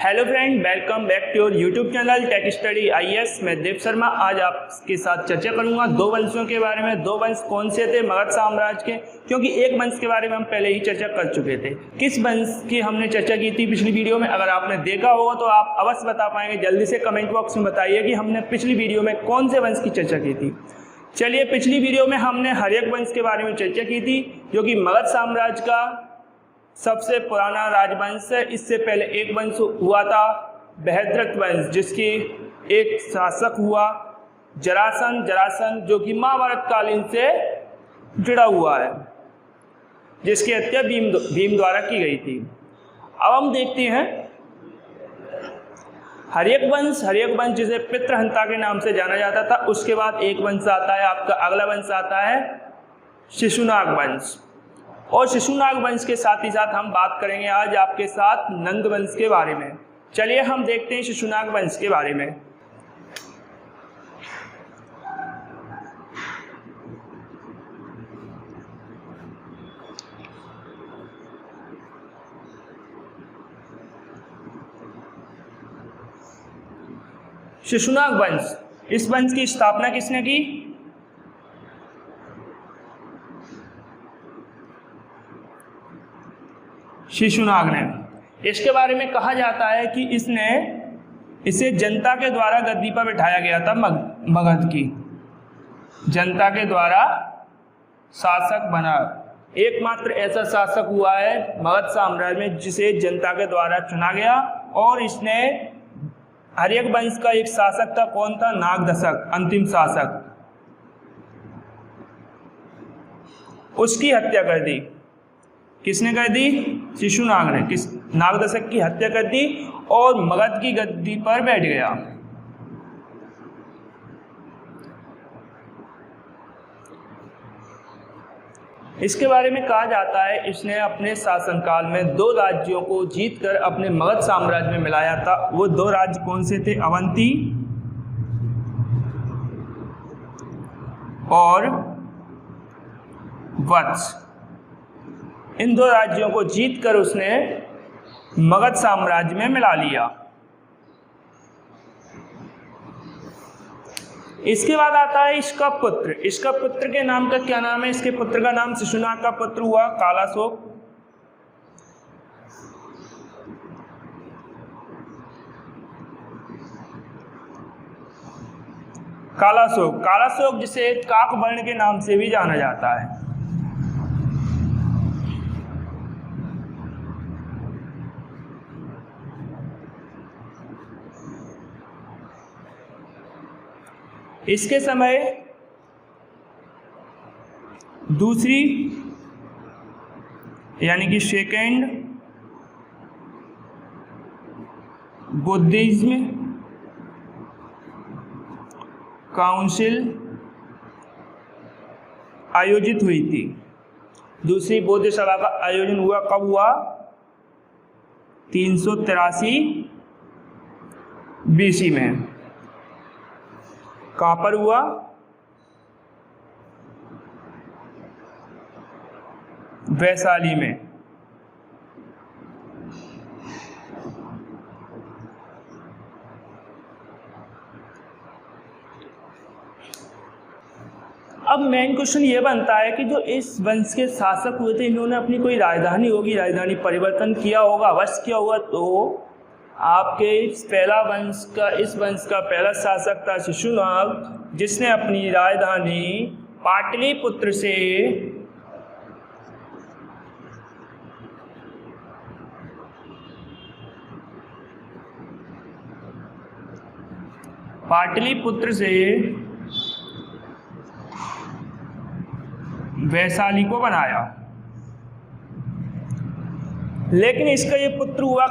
Hello friend, welcome back to your YouTube channel tech study IAS. मैं देव शर्मा आज आपके साथ चर्चा करूंगा दो वंशों के बारे में। दो वंश कौन से थे मगध साम्राज्य के, क्योंकि एक वंश के बारे में हम पहले ही चर्चा कर चुके थे। किस वंश की हमने चर्चा की थी पिछली वीडियो में? अगर आपने देखा होगा तो आप अवश्य बता पाएंगे। जल्दी से कमेंट बॉक्स में बताइए कि हमने पिछली वीडियो में कौन से वंश की चर्चा की थी। चलिए, पिछली वीडियो में हमने हर्यक वंश के बारे में चर्चा की थी, जो कि मगध साम्राज्य का सबसे पुराना राजवंश है। इससे पहले एक वंश हुआ था बृहद्रथ वंश, जिसकी एक शासक हुआ जरासंध, जो कि महाभारत कालीन से जुड़ा हुआ है, जिसकी हत्या भीम द्वारा की गई थी। अब हम देखते हैं हर्यक वंश जिसे पितृहंता के नाम से जाना जाता था। उसके बाद एक वंश आता है, आपका अगला वंश आता है शिशुनाग वंश। और शिशुनाग वंश के साथ ही साथ हम बात करेंगे आज आपके साथ नंद वंश के बारे में। चलिए हम देखते हैं शिशुनाग वंश के बारे में। शिशुनाग वंश, इस वंश की स्थापना किसने की? शिशुनाग ने। इसके बारे में कहा जाता है कि इसे जनता के द्वारा गद्दी पर बिठाया गया था। मगध की जनता के द्वारा शासक बना। एकमात्र ऐसा शासक हुआ है मगध साम्राज्य में जिसे जनता के द्वारा चुना गया। और इसने हर्यक वंश का एक शासक था, कौन था? नागदशक, अंतिम शासक। उसकी हत्या कर दी। किसने कर दी? शिशुनाग ने। नागदशक की हत्या कर दी और मगध की गद्दी पर बैठ गया। इसके बारे में कहा जाता है इसने अपने शासनकाल में दो राज्यों को जीतकर अपने मगध साम्राज्य में मिलाया था। वो दो राज्य कौन से थे? अवंती और वत्स। इन दो राज्यों को जीतकर उसने मगध साम्राज्य में मिला लिया। इसके बाद आता है इसका पुत्र। इसका पुत्र के नाम का क्या नाम है? इसके पुत्र का नाम शिशुनाग का पुत्र हुआ कालाशोक। कालाशोक जिसे काकवर्ण के नाम से भी जाना जाता है। इसके समय दूसरी यानी कि सेकेंड बुद्धिज्म काउंसिल आयोजित हुई थी। दूसरी बौद्ध सभा का आयोजन हुआ कब हुआ? 383 BC में। कहां पर हुआ? वैशाली में। अब मेन क्वेश्चन ये बनता है कि जो इस वंश के शासक हुए थे, इन्होंने अपनी कोई राजधानी होगी, राजधानी परिवर्तन किया होगा, अवश्य किया होगा। तो आपके इस वंश का पहला शासक था शिशुनाग, जिसने अपनी राजधानी पाटलिपुत्र से वैशाली को बनाया। लेकिन इसका ये पुत्र हुआ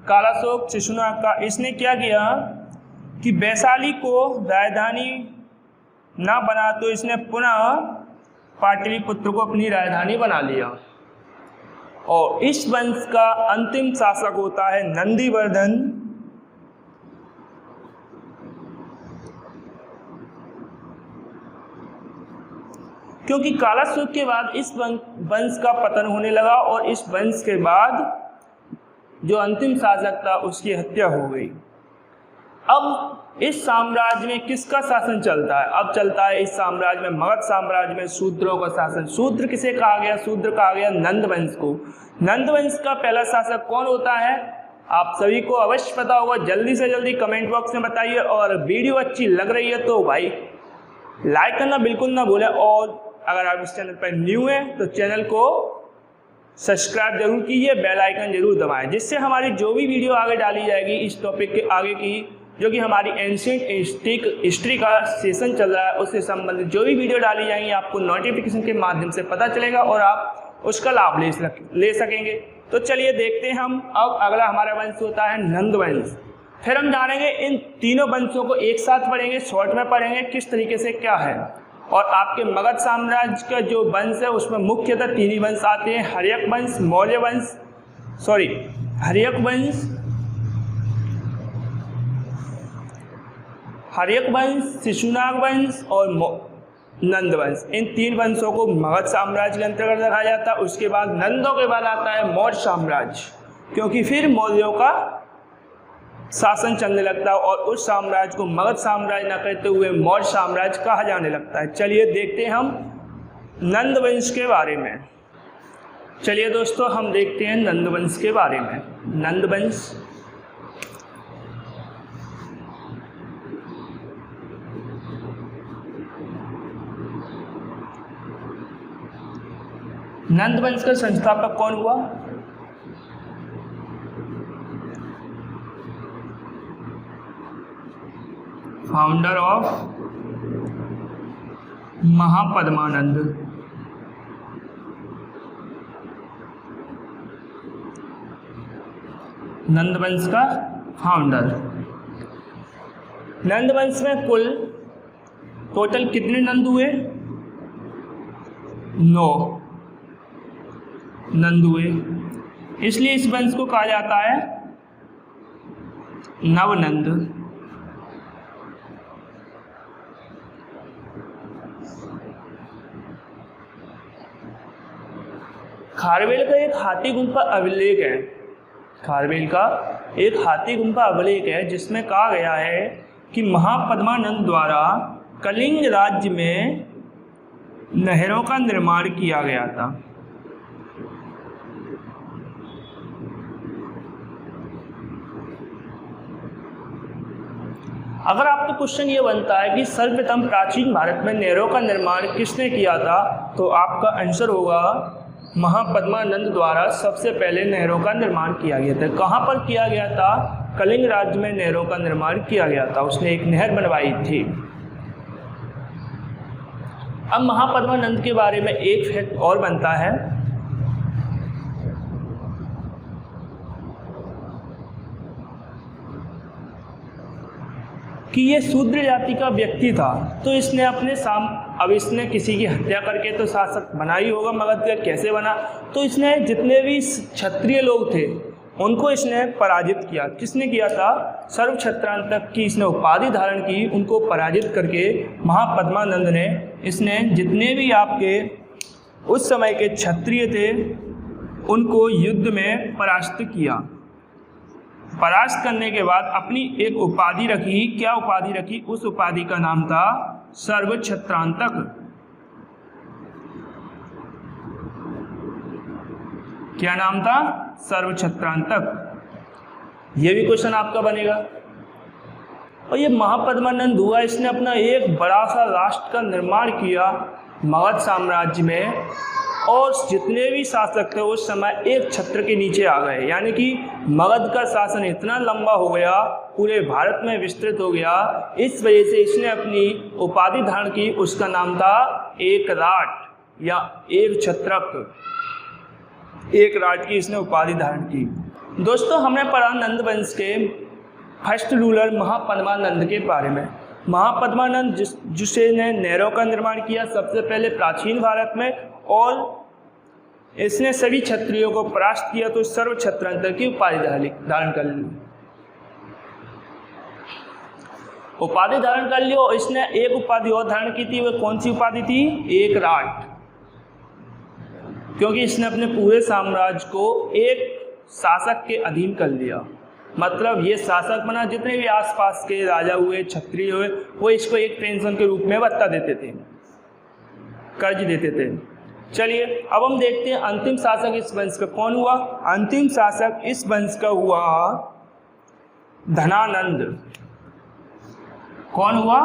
कालाशोक शिशुनाग का। इसने क्या किया कि वैशाली को राजधानी ना बना तो इसने पुनः पाटलिपुत्र को अपनी राजधानी बना लिया। और इस वंश का अंतिम शासक होता है नंदीवर्धन, क्योंकि कालाशोक के बाद इस वंश का पतन होने लगा और इस वंश के बाद जो अंतिम शासक था उसकी हत्या हो गई। अब इस साम्राज्य में किसका शासन चलता है? अब चलता है इस साम्राज्य में, मगध साम्राज्य में, शूद्रों का शासन। शूद्र किसे कहा गया? शूद्र कहा गया नंद वंश को। नंद वंश का पहला शासक कौन होता है? आप सभी को अवश्य पता होगा। जल्दी से जल्दी कमेंट बॉक्स में बताइए, और वीडियो अच्छी लग रही है तो भाई लाइक करना बिल्कुल ना भूलें, और अगर आप इस चैनल पर न्यू हैं तो चैनल को सब्सक्राइब जरूर कीजिए, बेल आइकन जरूर दबाएं, जिससे हमारी जो भी वीडियो आगे डाली जाएगी इस टॉपिक के आगे की, जो कि हमारी एंशिएंट हिस्ट्री का सेशन चल रहा है, उससे संबंधित जो भी वीडियो डाली जाएंगी आपको नोटिफिकेशन के माध्यम से पता चलेगा और आप उसका लाभ ले सकेंगे। तो चलिए देखते हैं हम। अब अगला हमारा वंश होता है नंद वंश। फिर हम जानेंगे इन तीनों वंशों को एक साथ पढ़ेंगे, शॉर्ट में पढ़ेंगे किस तरीके से क्या है। और आपके मगध साम्राज्य का जो वंश है उसमें मुख्यतः तीन ही वंश आते हैं, हर्यक वंश, मौर्य वंश, हर्यक वंश, शिशुनाग वंश और नंद वंश। इन तीन वंशों को मगध साम्राज्य के अंतर्गत रखा जाता है। उसके बाद नंदों के बाद आता है मौर्य साम्राज्य, क्योंकि फिर मौर्यों का शासन चलने लगता है और उस साम्राज्य को मगध साम्राज्य न कहते हुए मौर्य साम्राज्य कहा जाने लगता है। चलिए देखते हैं हम नंद वंश के बारे में। चलिए दोस्तों हम देखते हैं नंद वंश के बारे में। नंद वंश का संस्थापक कौन हुआ? Founder of Mahapadmananda. नंद वंश का फाउंडर। नंद वंश में कुल टोटल कितने नंद हुए? 9 नंद हुए, इसलिए इस वंश को कहा जाता है नवनंद। खारवेल का एक हाथी गुम्फा अभिलेख है। खारवेल का एक हाथी गुम्फा अभिलेख है जिसमें कहा गया है कि महापद्मानंद द्वारा कलिंग राज्य में नहरों का निर्माण किया गया था। अगर आपको क्वेश्चन ये बनता है कि सर्वप्रथम प्राचीन भारत में नहरों का निर्माण किसने किया था, तो आपका आंसर होगा महापद्मानंद द्वारा सबसे पहले नहरों का निर्माण किया गया था। कहाँ पर किया गया था? कलिंग राज्य में नहरों का निर्माण किया गया था। उसने एक नहर बनवाई थी। अब महापद्मानंद के बारे में एक फैक्ट और बनता है कि ये शूद्र जाति का व्यक्ति था, तो इसने अब इसने किसी की हत्या करके तो शासक बना ही होगा मगध का। कैसे बना? तो इसने जितने भी क्षत्रिय लोग थे उनको इसने पराजित किया। किसने किया था? सर्व क्षत्रांतक की इसने उपाधि धारण की। उनको पराजित करके महापद्मानंद ने इसने जितने भी आपके उस समय के क्षत्रिय थे उनको युद्ध में परास्त किया। परास्त करने के बाद अपनी एक उपाधि रखी। क्या उपाधि रखी? उस उपाधि का नाम था सर्व क्षत्रांतक। क्या नाम था? सर्व क्षत्रांतक। ये भी क्वेश्चन आपका बनेगा। और ये महापद्मानंद हुआ, इसने अपना एक बड़ा सा राष्ट्र का निर्माण किया मगध साम्राज्य में, और जितने भी शासक थे उस समय एक छत्र के नीचे आ गए। यानी कि मगध का शासन इतना लंबा हो गया, पूरे भारत में विस्तृत हो गया। इस वजह से इसने अपनी उपाधि धारण की। उसका नाम था एक राट या एक छत्रक। एक राट की इसने उपाधि धारण की। दोस्तों हमने पढ़ा नंद वंश के फर्स्ट रूलर महापद्मानंद के बारे में। महापद्मानंद जिसने नहरों का निर्माण किया सबसे पहले प्राचीन भारत में, और इसने सभी क्षत्रियों को परास्त किया, तो सर्व क्षत्रांतक की उपाधि धारण कर ली। उपाधि धारण कर ली, और इसने एक उपाधि और धारण की थी। वह कौन सी उपाधि थी? एक राट। क्योंकि इसने अपने पूरे साम्राज्य को एक शासक के अधीन कर लिया। मतलब ये शासक बना, जितने भी आसपास के राजा हुए, क्षत्रिय हुए, वो इसको एक पेंशन के रूप में भत्ता देते थे, कर्ज देते थे। चलिए अब हम देखते हैं अंतिम शासक इस वंश का कौन हुआ। अंतिम शासक इस वंश का हुआ धनानंद। कौन हुआ?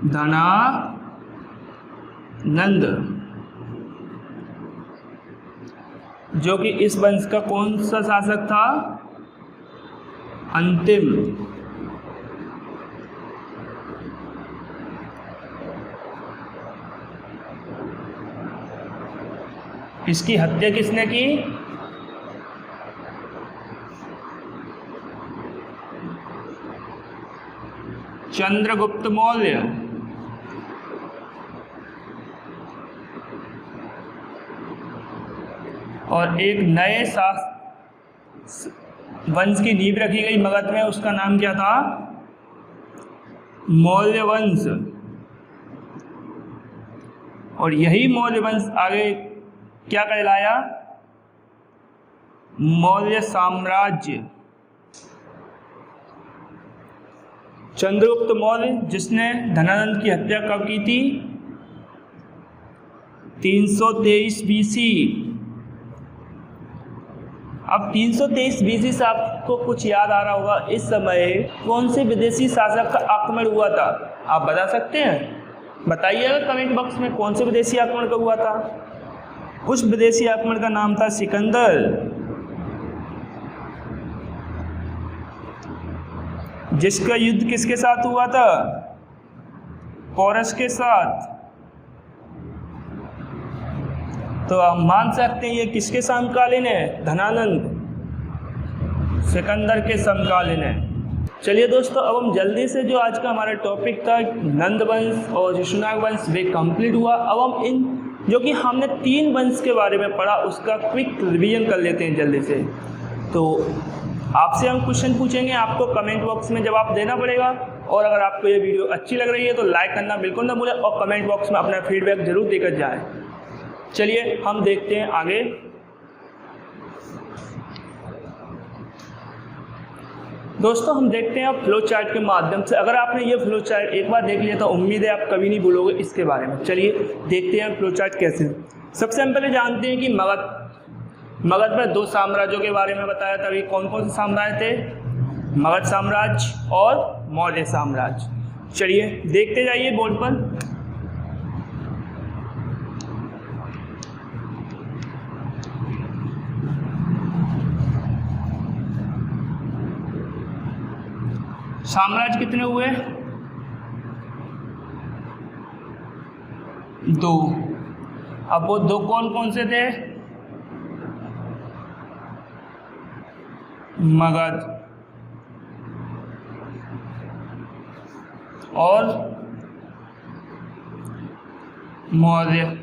धनानंद, जो कि इस वंश का कौन सा शासक था? अंतिम। इसकी हत्या किसने की? चंद्रगुप्त मौर्य। और एक नए वंश की नींव रखी गई मगध में, उसका नाम क्या था? मौर्य वंश। और यही मौर्य वंश आगे क्या कहलाया? मौर्य साम्राज्य। चंद्रगुप्त मौर्य, जिसने धनानंद की हत्या कब की थी? 323 बीसी। अब 323 बीसी से आपको कुछ याद आ रहा होगा, इस समय कौन से विदेशी शासक का आक्रमण हुआ था? आप बता सकते हैं? बताइएगा कमेंट बॉक्स में, कौन से विदेशी आक्रमण का हुआ था। उस विदेशी आक्रमण का नाम था सिकंदर, जिसका युद्ध किसके साथ हुआ था? पोरस के साथ। तो आप मान सकते हैं ये किसके समकालीन है? धनानंद, सिकंदर के समकालीन है। चलिए दोस्तों, अब हम जल्दी से जो आज का हमारा टॉपिक था नंद वंश और शिशुनाग वंश, वे कंप्लीट हुआ। अब हम इन जो कि हमने 3 वंश के बारे में पढ़ा, उसका क्विक रिवीजन कर लेते हैं जल्दी से। तो आपसे हम क्वेश्चन पूछेंगे, आपको कमेंट बॉक्स में जवाब देना पड़ेगा। और अगर आपको ये वीडियो अच्छी लग रही है तो लाइक करना बिल्कुल ना भूलें और कमेंट बॉक्स में अपना फीडबैक जरूर देकर जाएं। चलिए हम देखते हैं आगे। दोस्तों हम देखते हैं अब फ्लो चार्ट के माध्यम से। अगर आपने ये फ्लो चार्ट एक बार देख लिया तो उम्मीद है आप कभी नहीं भूलोगे इसके बारे में। चलिए देखते हैं फ्लो चार्ट कैसे। सबसे हम पहले जानते हैं कि मगध में 2 साम्राज्यों के बारे में बताया था। अभी कौन कौन से साम्राज्य थे? मगध साम्राज्य और मौर्य साम्राज्य। चलिए देखते जाइए बोर्ड पर। साम्राज्य कितने हुए? 2। अब वो 2 कौन कौन से थे? मगध और मौर्य।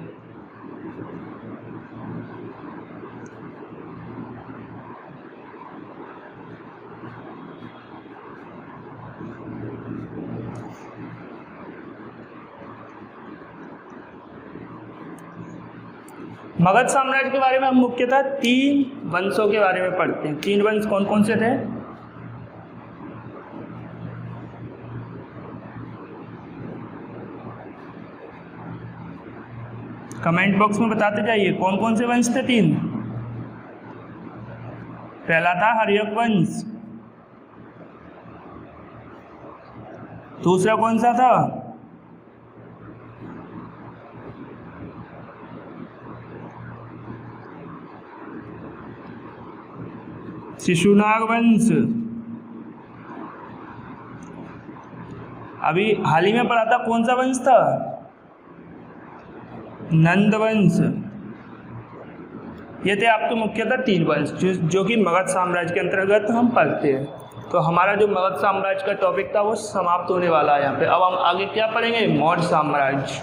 मगध साम्राज्य के बारे में हम मुख्यतः 3 वंशों के बारे में पढ़ते हैं। 3 वंश कौन कौन से थे? कमेंट बॉक्स में बताते जाइए कौन कौन से वंश थे 3। पहला था हर्यक वंश। दूसरा कौन सा था? शिशुनाग वंश। अभी हाल ही में पढ़ा था कौन सा वंश था? नंद वंश। ये थे आपके मुख्यतः 3 वंश जो कि मगध साम्राज्य के अंतर्गत हम पढ़ते हैं। तो हमारा जो मगध साम्राज्य का टॉपिक था वो समाप्त होने वाला है यहाँ पे। अब हम आगे क्या पढ़ेंगे? मौर्य साम्राज्य।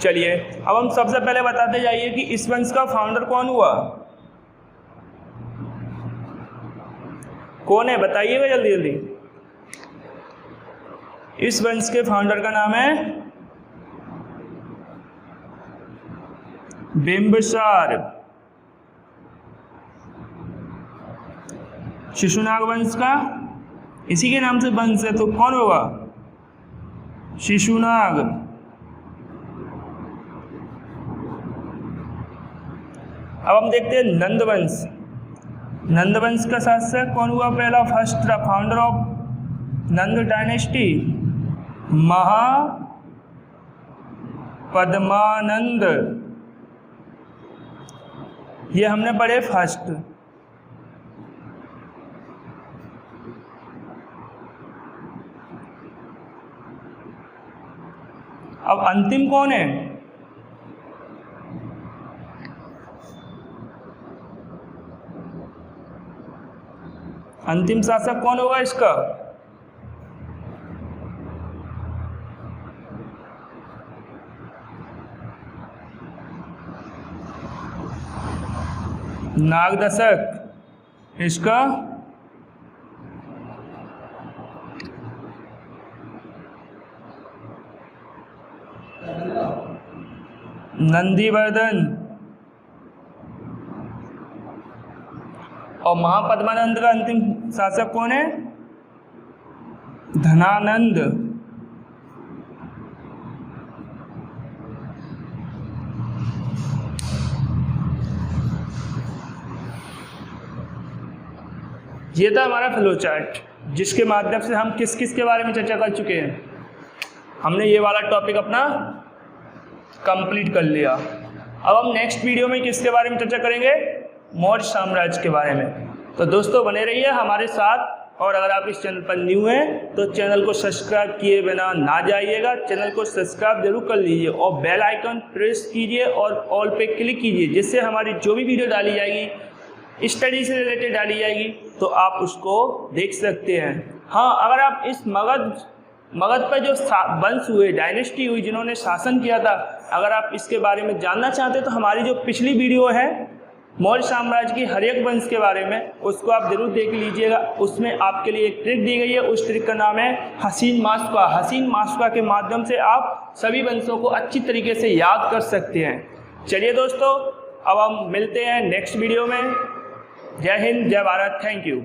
चलिए अब हम सबसे पहले बताते जाइए कि इस वंश का फाउंडर कौन हुआ? कौन है बताइएगा जल्दी जल्दी। इस वंश के फाउंडर का नाम है बिंबिसार। शिशुनाग वंश का इसी के नाम से वंश है, तो कौन होगा? शिशुनाग। अब हम देखते हैं नंद वंश। नंद वंश का शासक कौन हुआ पहला? First founder of Nand dynasty, Mahapadmananda. ये हमने पढ़े फर्स्ट। अब अंतिम कौन है? अंतिम शासक कौन होगा इसका? नागदशक। इसका नंदीवर्धन। और महापद्मानंद का अंतिम शासक कौन है? धनानंद। ये था हमारा फ्लो चार्ट, जिसके माध्यम से हम किस किस के बारे में चर्चा कर चुके हैं। हमने ये वाला टॉपिक अपना कंप्लीट कर लिया। अब हम नेक्स्ट वीडियो में किसके बारे में चर्चा करेंगे? मौर्य साम्राज्य के बारे में। तो दोस्तों बने रहिए हमारे साथ, और अगर आप इस चैनल पर न्यू हैं तो चैनल को सब्सक्राइब किए बिना ना जाइएगा। चैनल को सब्सक्राइब जरूर कर लीजिए और बेल आइकन प्रेस कीजिए और ऑल पे क्लिक कीजिए, जिससे हमारी जो भी वीडियो डाली जाएगी स्टडी से रिलेटेड डाली जाएगी तो आप उसको देख सकते हैं। हाँ, अगर आप इस मगध पर जो वंश हुए, डायनेस्टी हुई, जिन्होंने शासन किया था, अगर आप इसके बारे में जानना चाहते हैं तो हमारी जो पिछली वीडियो है मौर्य साम्राज्य की हर एक वंश के बारे में, उसको आप जरूर देख लीजिएगा। उसमें आपके लिए एक ट्रिक दी गई है, उस ट्रिक का नाम है हसीन मास्का। हसीन मास्का के माध्यम से आप सभी वंशों को अच्छी तरीके से याद कर सकते हैं। चलिए दोस्तों, अब हम मिलते हैं नेक्स्ट वीडियो में। जय हिंद, जय भारत, थैंक यू।